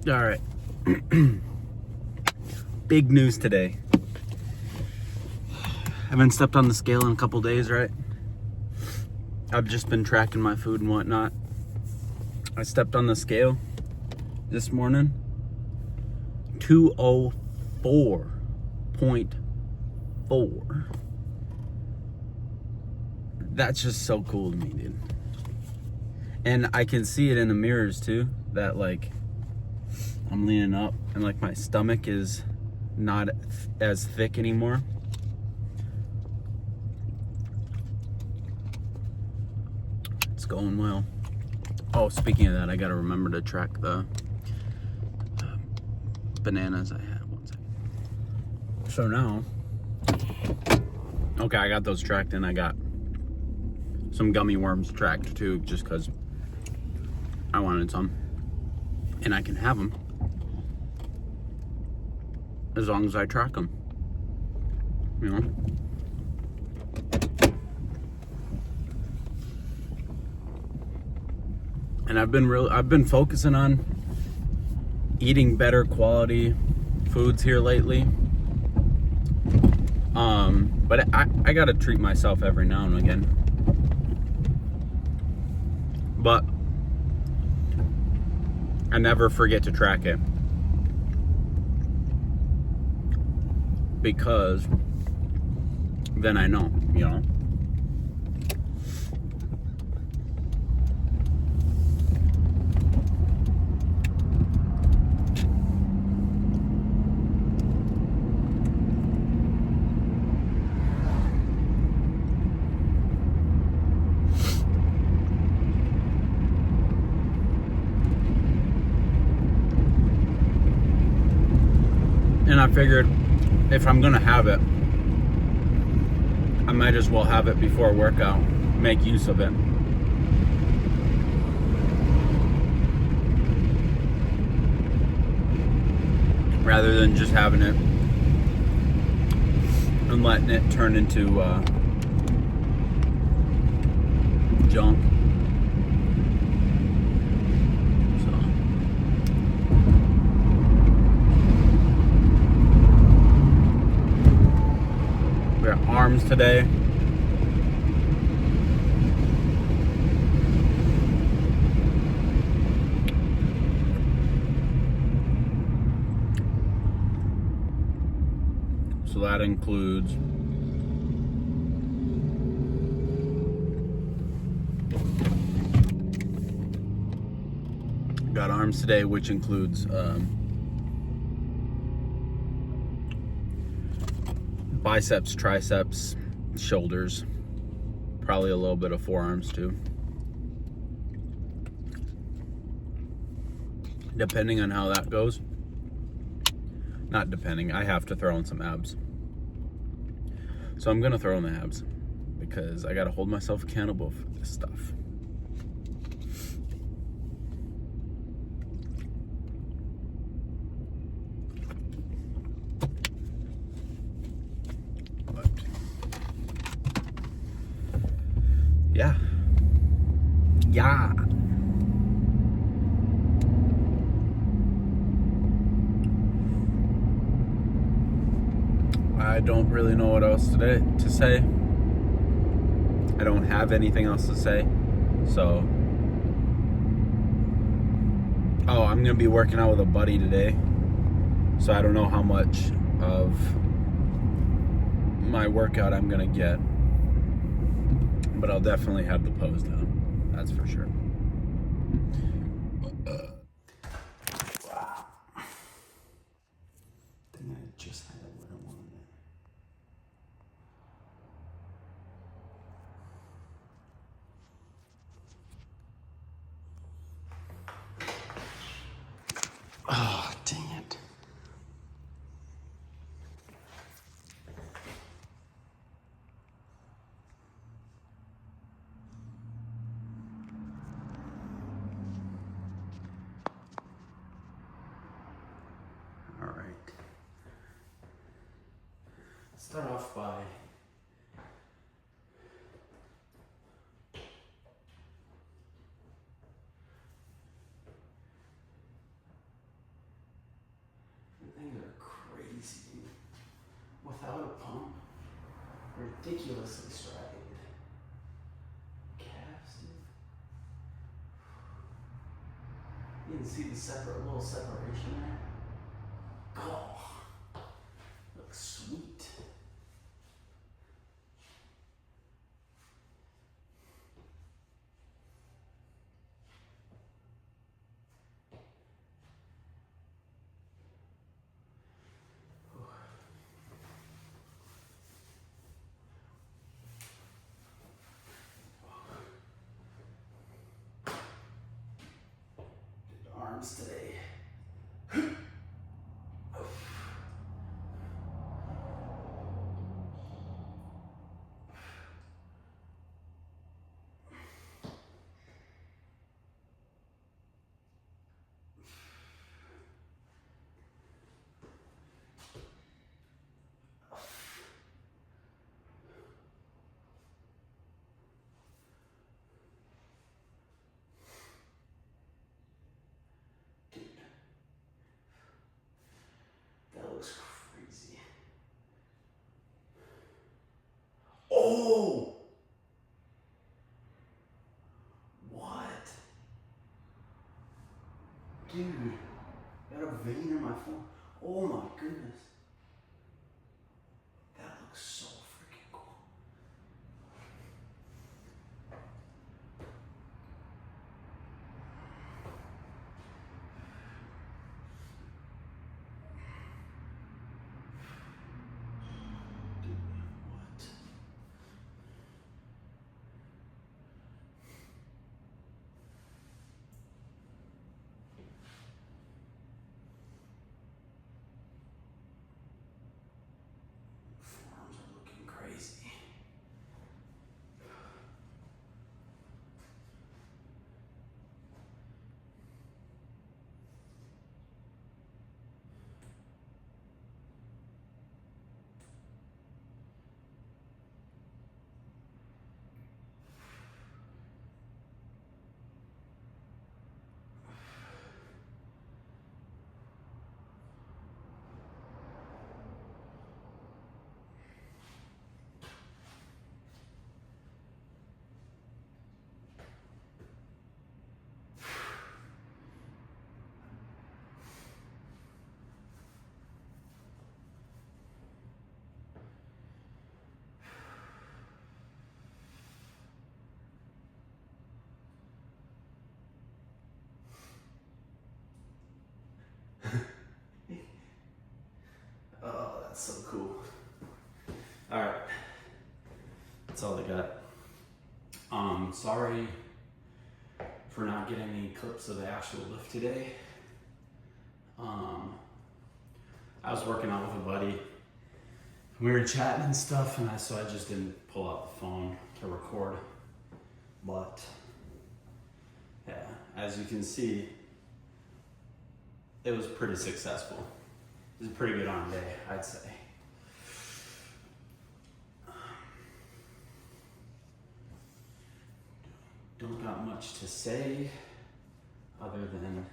All right. Big news today. Haven't stepped on the scale in a couple days, right? I've just been tracking my food and whatnot. I stepped on the scale this morning. 204.4. That's just so cool to me, dude. And I can see it in the mirrors too, that like I'm leaning up and like my stomach is not as thick anymore. It's going well. Oh, speaking of that, I gotta remember to track the bananas I had. One second. So now, okay, I got those tracked and I got some gummy worms tracked too, just because I wanted some. And I can have them as long as I track them, you know? And I've been focusing on eating better quality foods here lately. But I gotta treat myself every now and again. But I never forget to track it, because then I know, you know? And I figured if I'm gonna have it, I might as well have it before workout, make use of it. Rather than just having it and letting it turn into junk. So we got arms today. So that includes got arms today, which includes biceps, triceps, shoulders, probably a little bit of forearms too. Depending on how that goes. Not depending, I have to throw in some abs. So I'm gonna throw in the abs because I gotta hold myself accountable for this stuff. But yeah. I don't really know what else to say. I don't have anything else to say. So, I'm gonna be working out with a buddy today. So I don't know how much of my workout I'm gonna get. But I'll definitely have the post out. That's for sure. Wow. I think I just had what I wanted. Oh, dang it. All right. Start off by ridiculously striated. Calves, dude. You can see the little separation there. Oh, looks sweet. Arms today. That looks crazy. Oh! What? Dude, got a vein in my phone. Oh my goodness. That looks so freaking cool. Dude, what? Forearms are looking crazy. Oh, that's so cool. All right, that's all I got. Sorry for not getting any clips of the actual lift today. I was working out with a buddy. We were chatting and stuff, and so I just didn't pull out the phone to record. But yeah, as you can see, it was pretty successful. It was a pretty good arm day, I'd say. Don't got much to say other than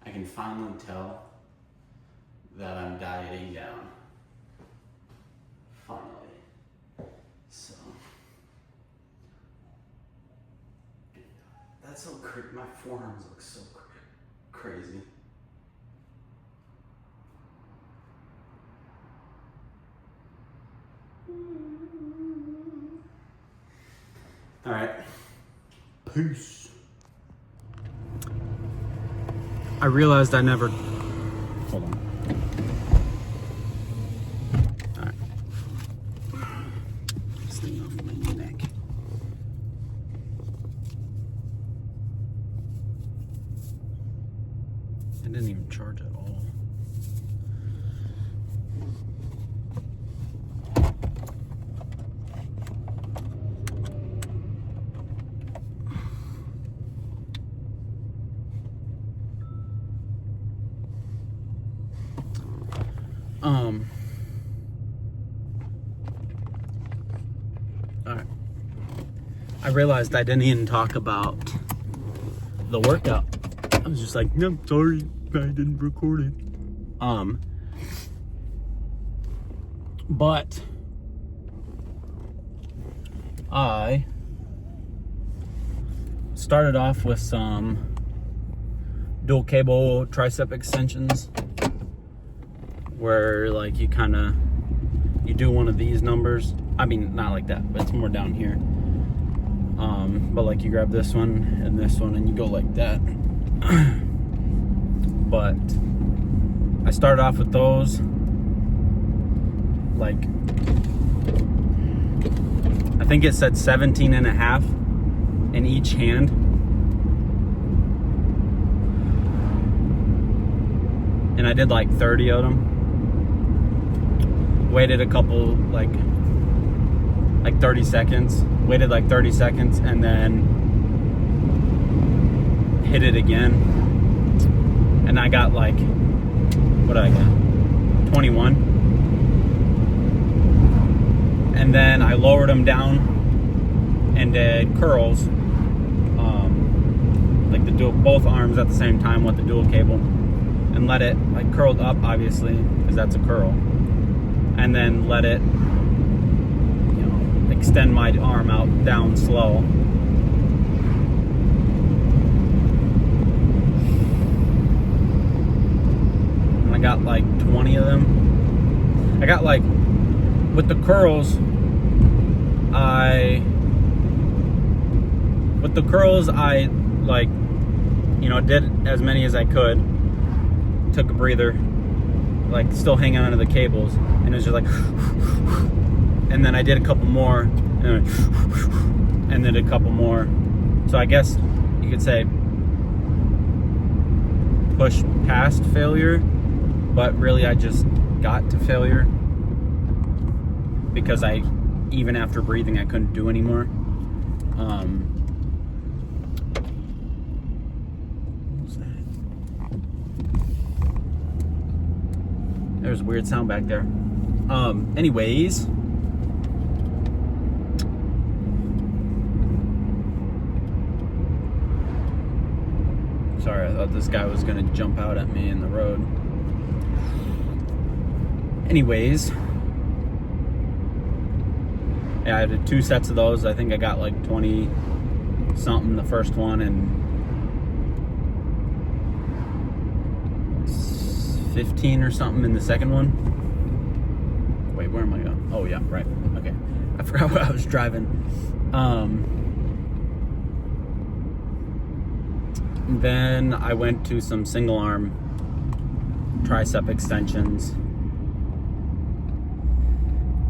I can finally tell that I'm dieting down. Finally. So that's so crazy. My forearms look so crazy. All right. Peace. I realized I never. Hold on. All right. This thing off my neck. It didn't even charge at all. Alright. I realized I didn't even talk about the workout. I was just like, no, sorry, I didn't record it. But I started off with some dual cable tricep extensions, where like you do one of these numbers. I mean, not like that, but it's more down here. But like you grab this one and you go like that. But I started off with those, like, I think it said 17 and a half in each hand. And I did like 30 of them. Waited a couple, like 30 seconds. Waited like 30 seconds and then hit it again. And I got like, what did I get? 21. And then I lowered them down and did curls, like both arms at the same time with the dual cable, and let it, like, curled up, obviously, because that's a curl, and then let it, you know, extend my arm out down slow. And I got like 20 of them. I got like, with the curls, I like, you know, did as many as I could. Took a breather, like still hanging onto the cables, and it was just like, and then I did a couple more, and then a couple more. So I guess you could say push past failure, but really I just got to failure, because even after breathing, I couldn't do anymore. What was that? There's a weird sound back there. Anyways. Sorry, I thought this guy was gonna jump out at me in the road. Anyways. Yeah, I did 2 sets of those. I think I got like 20 something the first one and 15 or something in the second one. Wait, where am I going? Oh yeah, right. Okay. I forgot what I was driving. Then I went to some single arm tricep extensions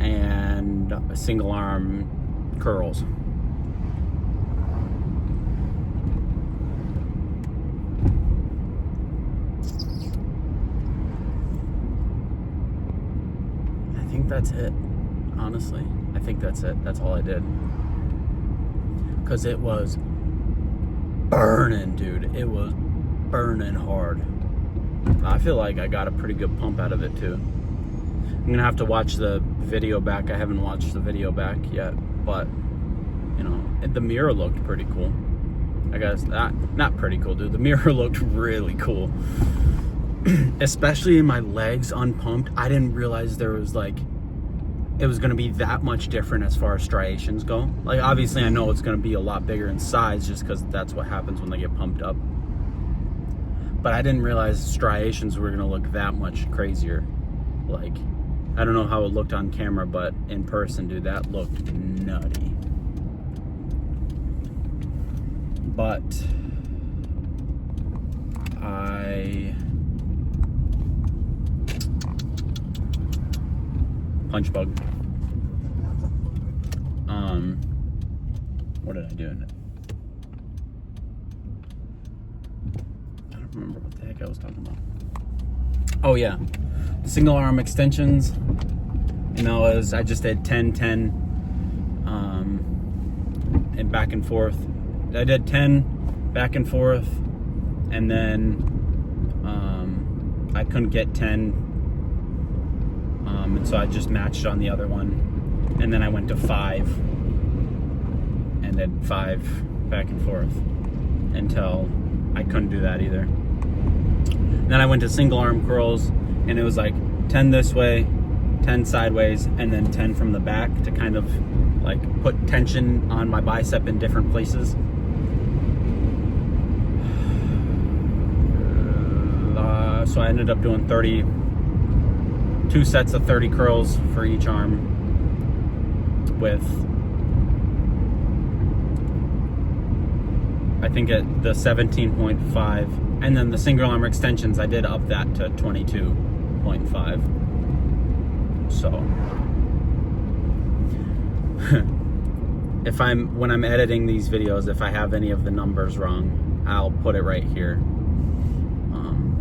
and single arm curls. I think that's it, honestly. I think that's it. That's all I did. Because it was burning, dude. It was burning hard. I feel like I got a pretty good pump out of it too. I'm gonna have to watch the video back. I haven't watched the video back yet, but you know, the mirror looked pretty cool. I guess not pretty cool, dude. The mirror looked really cool. Especially in my legs unpumped. I didn't realize there was like, it was gonna be that much different as far as striations go. Like, obviously I know it's gonna be a lot bigger in size just because that's what happens when they get pumped up. But I didn't realize striations were gonna look that much crazier. Like, I don't know how it looked on camera, but in person, dude, that looked nutty. But punch bug. What did I do in it? I don't remember what the heck I was talking about. Oh yeah, single arm extensions. You know, I just did 10-10, and back and forth. I did 10 back and forth, and then I couldn't get 10, and so I just matched on the other one, and then I went to 5, and then 5 back and forth until I couldn't do that either. Then I went to single arm curls, and it was like 10 this way, 10 sideways, and then 10 from the back to kind of like put tension on my bicep in different places. So I ended up doing 2 sets of 30 curls for each arm with, I think, at the 17.5, and then the single arm extensions I did up that to 22.5. So when I'm editing these videos, if I have any of the numbers wrong, I'll put it right here,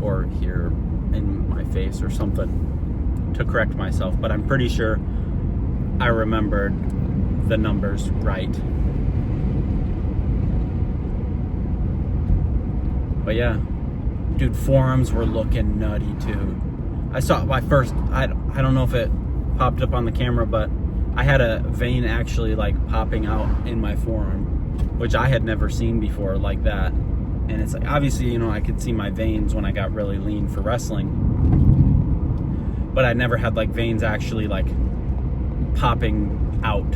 or here in my face or something to correct myself, but I'm pretty sure I remembered the numbers right. But yeah, dude, forearms were looking nutty too. I saw my first, I don't know if it popped up on the camera, but I had a vein actually like popping out in my forearm, which I had never seen before like that. And it's like, obviously, you know, I could see my veins when I got really lean for wrestling, but I never had like veins actually like popping out.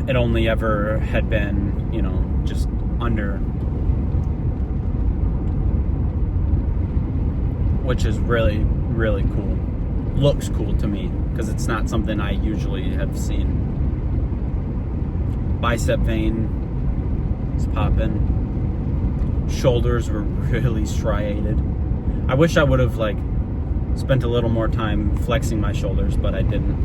It only ever had been, you know, just under, which is really, really cool. Looks cool to me because it's not something I usually have seen. Bicep vein is popping. Shoulders were really striated. I wish I would have like spent a little more time flexing my shoulders, but I didn't.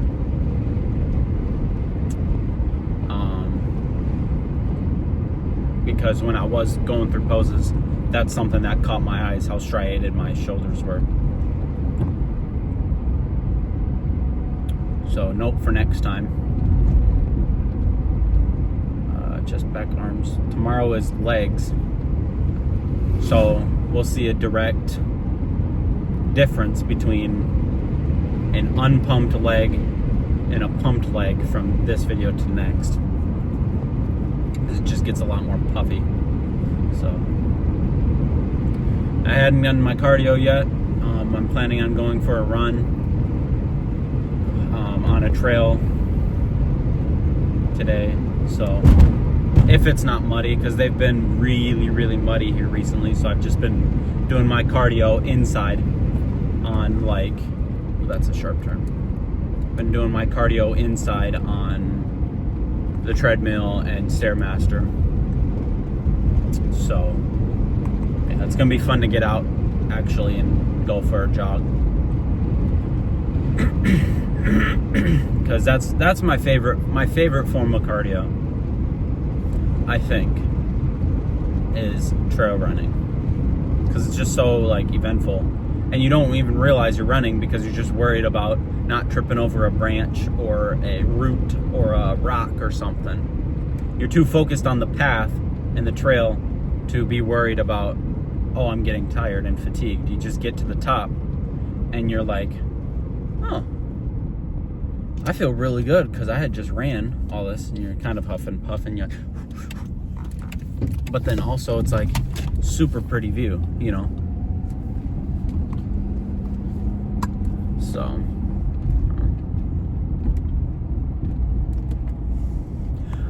Because when I was going through poses, that's something that caught my eyes, how striated my shoulders were. So note for next time. Just back, arms. Tomorrow is legs. So we'll see a direct difference between an unpumped leg and a pumped leg from this video to next. It just gets a lot more puffy. So I hadn't done my cardio yet. I'm planning on going for a run on a trail today. So if it's not muddy, because they've been really, really muddy here recently, so I've just been doing my cardio inside on like, well, that's a sharp turn. Been doing my cardio inside on the treadmill and Stairmaster. So yeah, it's gonna be fun to get out actually and go for a jog. Because that's my favorite form of cardio, I think, is trail running, because it's just so like eventful, and you don't even realize you're running because you're just worried about not tripping over a branch or a root or a rock or something. You're too focused on the path and the trail to be worried about, oh, I'm getting tired and fatigued. You just get to the top and you're like, oh, I feel really good because I had just ran all this, and you're kind of huffing, puffing. But then also it's like super pretty view, you know. So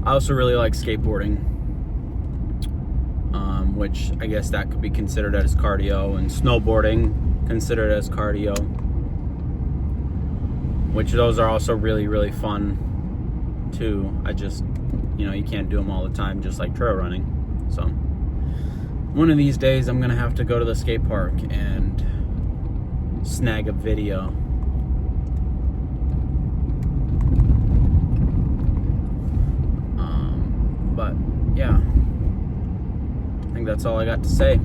I also really like skateboarding, which I guess that could be considered as cardio, and snowboarding considered as cardio, which those are also really, really fun too. I just, you know, you can't do them all the time, just like trail running. So one of these days I'm gonna have to go to the skate park and snag a video. But yeah, I think that's all I got to say.